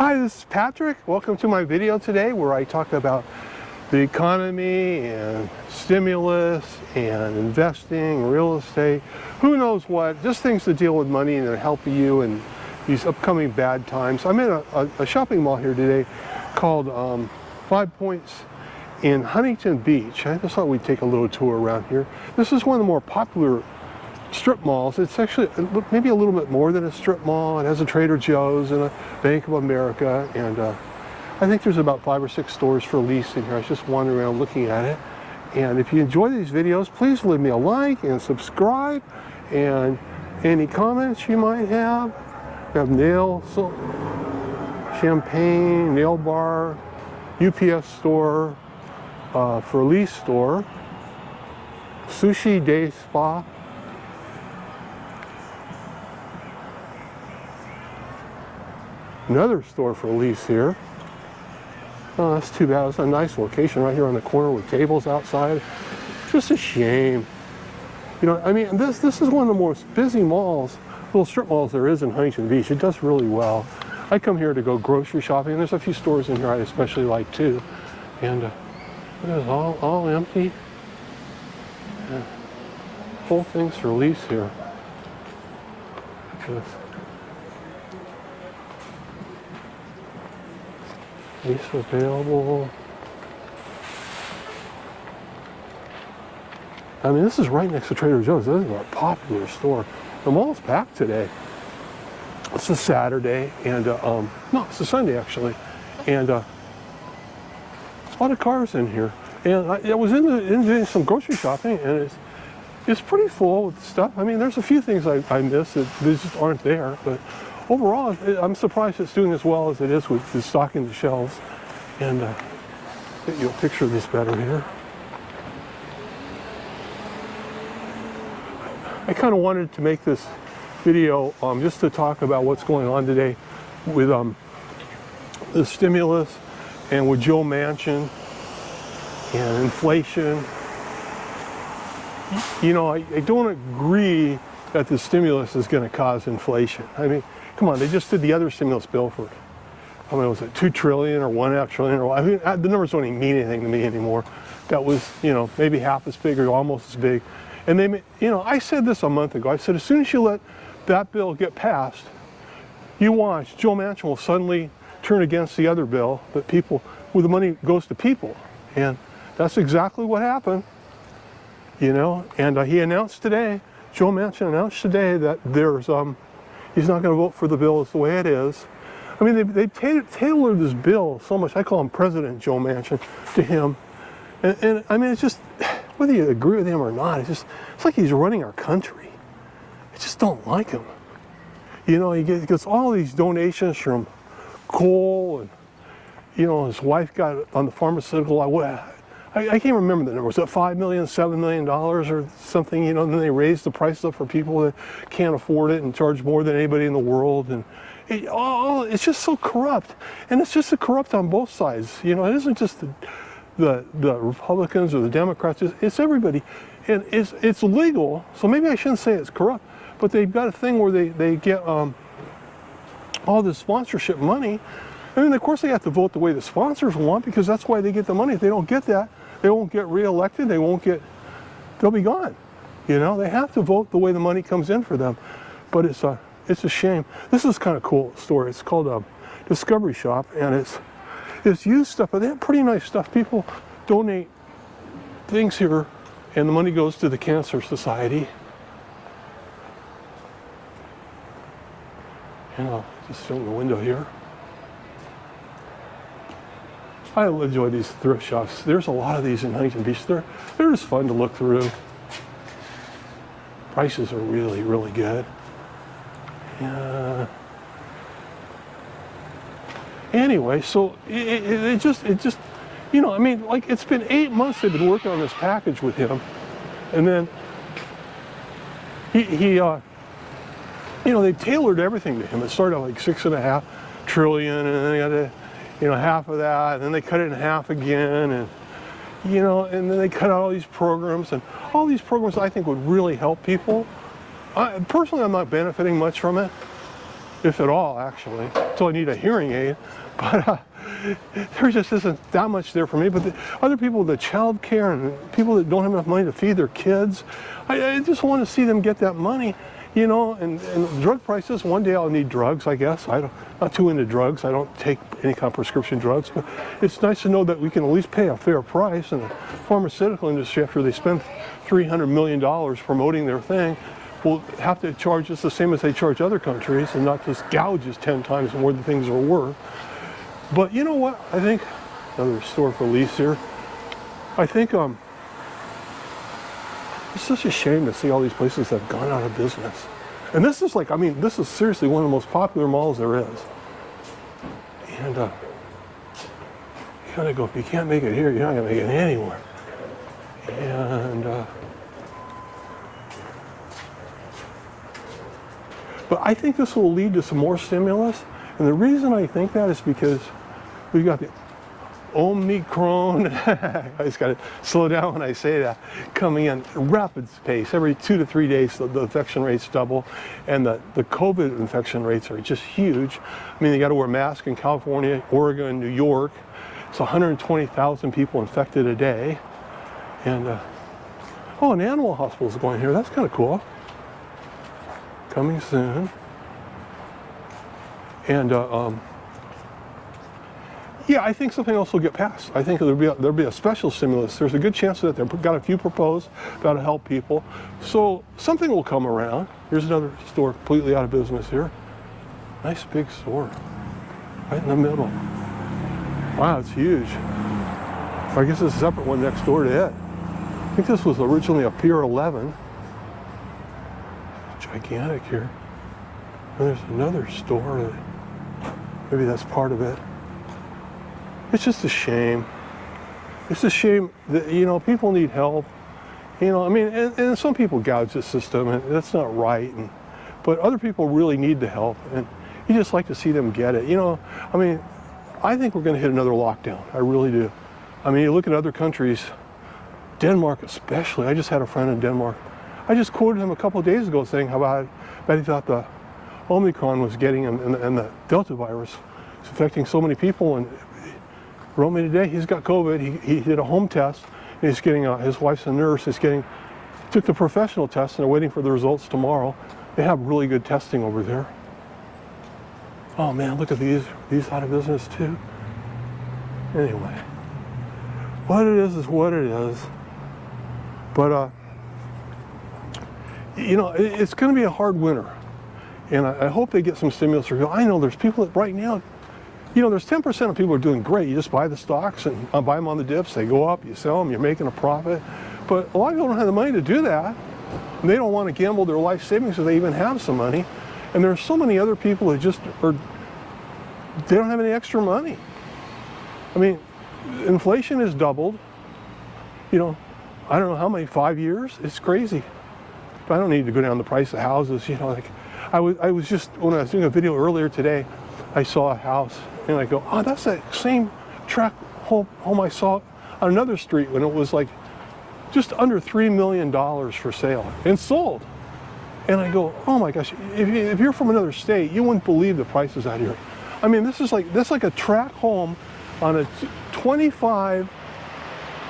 Hi, this is Patrick. Welcome to my video today where I talk about the economy and stimulus and investing, real estate, who knows what, just things to deal with money and help you in these upcoming bad times. I'm in a shopping mall here today called 5 Points in Huntington Beach. I just thought we'd take a little tour around here. This is one of the more popular strip malls. It's actually maybe a little bit more than a strip mall. It has a Trader Joe's and a Bank of America, and I think there's about 5 or 6 stores for lease in here. I was just wandering around looking at it. And if you enjoy these videos, please leave me a like and subscribe, and any comments you might have. We have nail, champagne, nail bar, UPS store, for lease store, sushi day spa, another store for lease here. Oh, that's too bad. It's a nice location right here on the corner with tables outside. Just a shame. You know, I mean, this is one of the most busy malls, little strip malls there is in Huntington Beach. It does really well. I come here to go grocery shopping, and there's a few stores in here I especially like too. And it's all empty. Yeah. Whole thing's for lease here. Lease available. I mean, this is right next to Trader Joe's. This is a popular store. The mall's packed today. It's a Saturday, and no, it's a Sunday actually, and a lot of cars in here. And I was in doing some grocery shopping, and it's pretty full with stuff. I mean, there's a few things I miss that just aren't there, but overall, I'm surprised it's doing as well as it is with the stocking the shelves. And get you a picture of this better here. I kind of wanted to make this video just to talk about what's going on today with the stimulus and with Joe Manchin and inflation. You know, I don't agree that the stimulus is going to cause inflation. I mean, come on, they just did the other stimulus bill for, I mean, was it $2 trillion or $1.5 trillion? Or, I mean, the numbers don't even mean anything to me anymore. That was, you know, maybe half as big or almost as big. And they, you know, I said this a month ago. I said, as soon as you let that bill get passed, you watch, Joe Manchin will suddenly turn against the other bill, that people, where the money goes to people. And that's exactly what happened, you know. And he announced today, Joe Manchin announced today that there's, he's not going to vote for the bill as the way it is. I mean, they tailored this bill so much. I call him President Joe Manchin to him. And I mean, it's just, whether you agree with him or not, it's like he's running our country. I just don't like him. You know, he gets all these donations from coal, and, you know, his wife got on the pharmaceutical. I can't remember the number. Was it $5 million, $7 million or something? You know, and then they raised the prices up for people that can't afford it and charge more than anybody in the world. And it's just so corrupt. And it's just corrupt on both sides. You know, it isn't just the Republicans or the Democrats. It's everybody. And it's legal, so maybe I shouldn't say it's corrupt. But they've got a thing where they get all this sponsorship money. And then, of course, they have to vote the way the sponsors want, because that's why they get the money. If they don't get that, they won't get reelected. They'll be gone. You know, they have to vote the way the money comes in for them. But it's a shame. This is kind of cool story. It's called Discovery Shop, and it's used stuff, but they have pretty nice stuff. People donate things here, and the money goes to the Cancer Society. You know, just film the window here. I enjoy these thrift shops. There's a lot of these in Huntington Beach. They're just fun to look through. Prices are really, really good. Anyway, so it just, you know, I mean, like, it's been 8 months they've been working on this package with him, and then he you know, they tailored everything to him. It started at like $6.5 trillion, and then they got to, you know, half of that, and then they cut it in half again, and, you know, and then they cut out all these programs, and all these programs I think would really help people. Personally, I'm not benefiting much from it. if at all, actually, until I need a hearing aid. But there just isn't that much there for me. But the other people, the child care and people that don't have enough money to feed their kids, I just want to see them get that money, you know. And drug prices, one day I'll need drugs, I guess. I'm not too into drugs. I don't take any kind of prescription drugs. But it's nice to know that we can at least pay a fair price. And the pharmaceutical industry, after they spend $300 million promoting their thing, will have to charge us the same as they charge other countries and not just gouge us 10 times more than things are worth. But you know what? I think, another store for lease here, I think it's such a shame to see all these places that have gone out of business. And this is like, I mean, this is seriously one of the most popular malls there is. And you gotta go, if you can't make it here, you're not gonna make it anywhere. And but I think this will lead to some more stimulus. And the reason I think that is because we've got the Omicron, I just got to slow down when I say that, coming in rapid pace. Every 2 to 3 days, the infection rates double. And the COVID infection rates are just huge. I mean, they got to wear masks in California, Oregon, New York. It's 120,000 people infected a day. And, oh, an animal hospital is going here. That's kind of cool. Coming soon. And yeah, I think something else will get passed. I think there'll be a special stimulus. There's a good chance that they've got a few proposed, got to help people. So something will come around. Here's another store completely out of business here. Nice big store, right in the middle. Wow, it's huge. I guess it's a separate one next door to it. I think this was originally a Pier 11. Gigantic here. And there's another store. Maybe that's part of it. It's just a shame. It's a shame that, you know, people need help. You know, I mean, and some people gouge the system, and that's not right. But other people really need the help, and you just like to see them get it. You know, I mean, I think we're going to hit another lockdown. I really do. I mean, you look at other countries, Denmark especially. I just had a friend in Denmark. I just quoted him a couple of days ago saying how about that he thought the Omicron was getting him, and the Delta virus is affecting so many people. And he wrote me today, he's got COVID. He did a home test. And he's getting, his wife's a nurse, took the professional test, and they're waiting for the results tomorrow. They have really good testing over there. Oh man, look at these out of business too. Anyway, what it is what it is. But you know, it's going to be a hard winter, and I hope they get some stimulus. I know there's people that right now, you know, there's 10% of people are doing great. You just buy the stocks and buy them on the dips. They go up, you sell them, you're making a profit. But a lot of people don't have the money to do that. And they don't want to gamble their life savings so they even have some money. And there's so many other people that just they don't have any extra money. I mean, inflation has doubled. You know, I don't know how many, 5 years? It's crazy. I don't need to go down the price of houses, you know, like I was just, when I was doing a video earlier today, I saw a house and I go, oh, that's that same tract home I saw on another street when it was like just under $3 million for sale and sold. And I go, oh my gosh, if you're from another state, you wouldn't believe the prices out here. I mean, this is like a tract home on a 25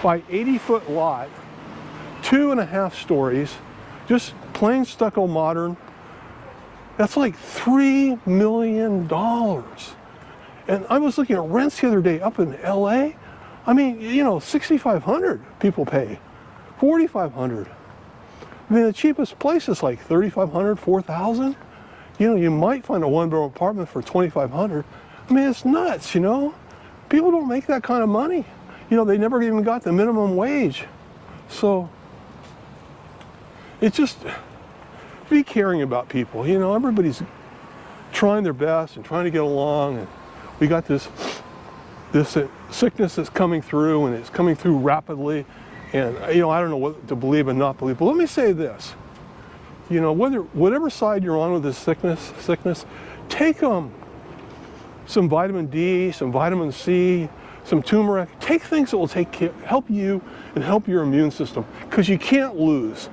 by 80 foot lot, 2.5 stories, just plain stucco modern. That's like $3 million. And I was looking at rents the other day up in LA. I mean, you know, $6,500 people pay, $4,500. I mean, the cheapest place is like $3,500, $4,000. You know, you might find a one-bedroom apartment for $2,500. I mean, it's nuts, you know? People don't make that kind of money. You know, they never even got the minimum wage. So, it's just, be caring about people. You know, everybody's trying their best and trying to get along. And we got this sickness that's coming through, and it's coming through rapidly. And, you know, I don't know what to believe and not believe. But let me say this. You know, whatever side you're on with this sickness, take some vitamin D, some vitamin C, some turmeric. Take things that will help you and help your immune system, because you can't lose.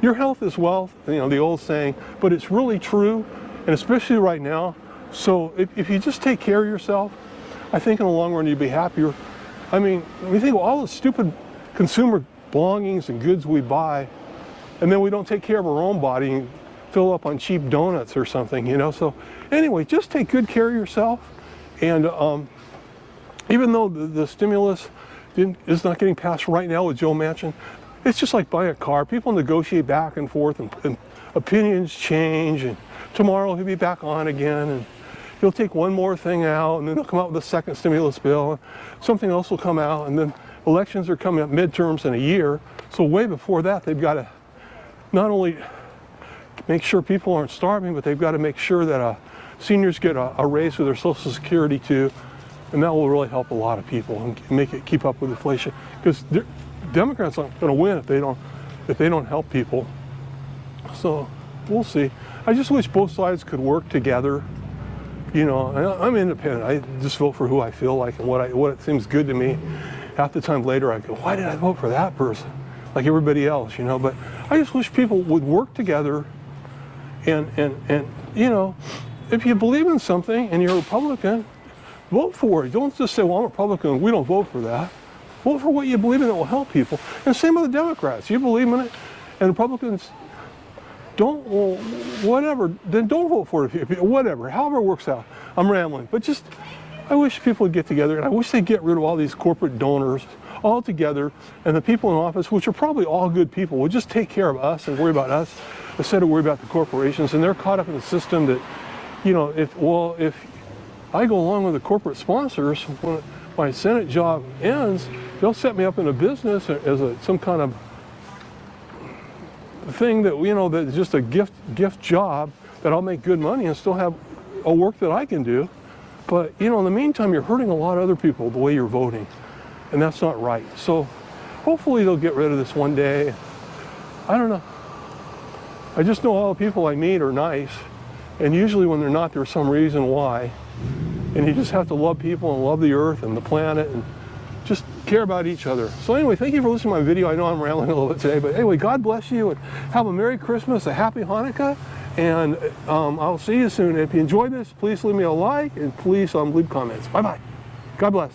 Your health is wealth, you know, the old saying, but it's really true. and especially right now. So if you just take care of yourself, I think in the long run you'll be happier. I mean, when you think of all the stupid consumer belongings and goods we buy, and then we don't take care of our own body and fill up on cheap donuts or something, you know. So anyway, just take good care of yourself. And even though the stimulus is not getting passed right now with Joe Manchin, it's just like buying a car. People negotiate back and forth, and opinions change, and tomorrow he'll be back on again, and he'll take one more thing out, and then he'll come out with a second stimulus bill, and something else will come out, and then elections are coming up, midterms in a year. So way before that, they've got to not only make sure people aren't starving, but they've got to make sure that seniors get a raise with their Social Security too, and that will really help a lot of people and make it keep up with inflation. Because Democrats aren't going to win if they don't help people. So we'll see. I just wish both sides could work together. You know, I'm independent. I just vote for who I feel like and what it seems good to me. Half the time later, I go, why did I vote for that person? Like everybody else, you know. But I just wish people would work together. And you know, if you believe in something and you're a Republican, vote for it. Don't just say, well, I'm a Republican, we don't vote for that. Vote for what you believe in that will help people. And same with the Democrats. You believe in it, and Republicans don't, well, whatever, then don't vote for it. Whatever, however it works out. I'm rambling. But just, I wish people would get together, and I wish they'd get rid of all these corporate donors all together, and the people in office, which are probably all good people, would just take care of us and worry about us instead of worry about the corporations. And they're caught up in the system that, you know, if I go along with the corporate sponsors, when my Senate job ends, they'll set me up in a business as some kind of thing that, you know, that's just a gift job that I'll make good money and still have a work that I can do. But, you know, in the meantime, you're hurting a lot of other people the way you're voting, and that's not right. So hopefully they'll get rid of this one day. I don't know. I just know all the people I meet are nice, and usually when they're not, there's some reason why. And you just have to love people and love the earth and the planet and just care about each other. So anyway, thank you for listening to my video. I know I'm rambling a little bit today, but anyway, God bless you and have a Merry Christmas, a Happy Hanukkah, and I'll see you soon. If you enjoyed this, please leave me a like and please leave comments. Bye-bye. God bless.